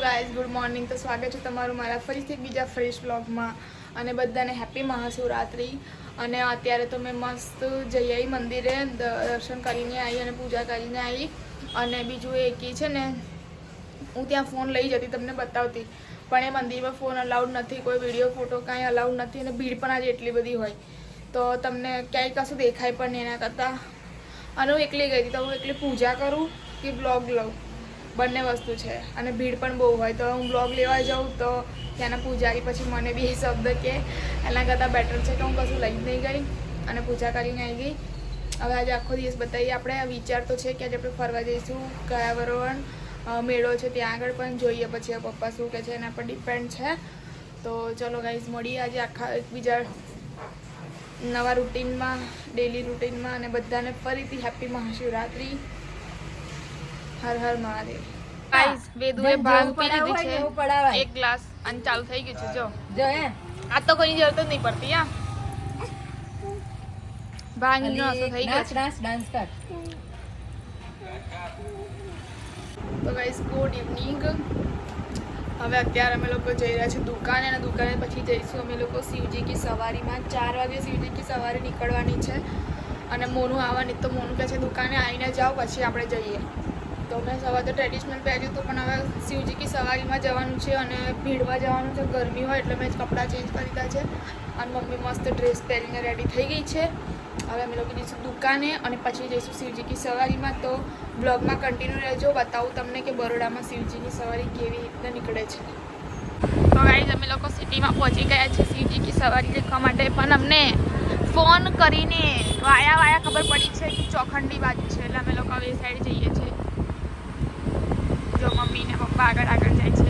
Guys good morning. તો સ્વાગત છે તમારું મારા ફરીથી બીજા ફ્રેશ વ્લોગમાં અને બધાને હેપી મહાશિવરાત્રિ. અને અત્યારે તો મેં મસ્ત જઈ આવી મંદિરે, દર્શન કરીને આવી અને પૂજા કરીને આવી. અને બીજું એ છે ને, હું ત્યાં ફોન લઈ જતી તમને બતાવતી, પણ એ મંદિરમાં ફોન અલાઉડ નથી, કોઈ વિડીયો ફોટો કાંઈ અલાઉડ નથી અને ભીડ પણ આજે એટલી બધી હોય તો તમને ક્યાંય કશું દેખાય પણ નહીં. એના કરતાં અને હું એકલી ગઈ હતી તો હું એકલી પૂજા કરું કે બ્લોગ લઉં, બંને વસ્તુ છે. અને ભીડ પણ બહુ હોય તો હું બ્લોગ લેવા જાઉં તો ત્યાંના પૂજારી પછી મને બી એ શબ્દ કે એના કરતાં બેટર છે કે હું કશું લઈ જ નહીં ગઈ અને પૂજા કરીને આવી ગઈ. હવે આજે આખો દિવસ બતાવીએ. આપણે વિચાર તો છે કે આજે આપણે ફરવા જઈશું કયાવરણ મેળો છે ત્યાં આગળ, પણ જોઈએ પછી પપ્પા શું કહે છે એના પર ડિપેન્ડ છે. તો ચલો ગાઈઝ મળીએ આજે આખા એકબીજા નવા રૂટીનમાં, ડેલી રૂટીનમાં. અને બધાને ફરીથી હેપી મહાશિવરાત્રિ. હર હર મહાદેવ. ગાઈસ વેદુએ ભાંગ પી લીધી છે એક ગ્લાસ અને ચાલુ થઈ ગયું છે. જો આ તો કોઈની જરૂર જ નહીં પડતી. આ ભાંગનો અસર થઈ ગયો છે. ડાન્સ કર. તો ગાઈસ ગુડ ઇવનિંગ. હવે અત્યારે અમે લોકો જઈ રહ્યા છીએ દુકાને, અને દુકાને પછી જઈશું અમે લોકો શિવજી કી સવારીમાં. 4 વાગે શિવજી કી સવારી નીકળવાની છે અને મોનું આવવાની. તો મોનું કહે છે દુકાને આવીને જાઓ પછી આપણે જઈએ. તો મેં સવારે તો ટ્રેડિશનલ પહેર્યું હતું, પણ હવે શિવજી કી સવારીમાં જવાનું છે અને ભીડમાં જવાનું છે. ગરમી હોય એટલે મેં કપડાં ચેન્જ કરી દીધા છે અને મમ્મી મસ્ત ડ્રેસ પહેરીને રેડી થઈ ગઈ છે. હવે અમે લોકો જઈશું દુકાને અને પછી જઈશું શિવજી કી સવારીમાં. તો બ્લોગમાં કન્ટિન્યુ રહેજો, બતાવું તમને કે બરોડામાં શિવજીની સવારી કેવી રીતે નીકળે છે. તો ગાઈઝ અમે લોકો સિટીમાં પહોંચી ગયા છે શિવજી કી સવારી દેખવા માટે, પણ અમને ફોન કરીને વાયા ખબર પડી છે કે ચોખંડી બાજુ છે, એટલે અમે લોકો હવે એ સાઈડ જઈએ છીએ. જો મમ્મી ને પપ્પા આગળ જાય છે.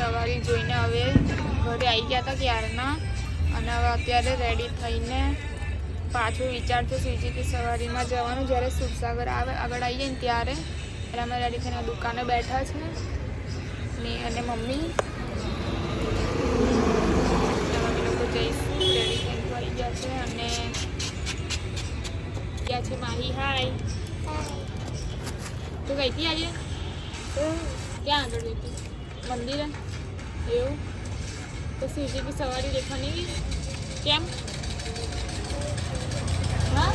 સવારી જોઈને હવે ઘરે આવી ગયા હતા ક્યારના અને હવે અત્યારે રેડી થઈને પાછું વિચાર છે સુઝુકી સવારીમાં જવાનું. જ્યારે સુરસાગર આવે આગળ આવી જાય ને ત્યારે અમે રેડી થઈને દુકાને બેઠા છે ને અને મમ્મી લોકો જઈશું રેડી થઈને આવી ગયા છે અને ગયા છે માહી. હાય, તું ગઈ હતી આજે? ક્યાં આગળ ગઈ હતી? મંદિરે? એવું તો સુઝુકી સવારી દેખવાની કેમ? હા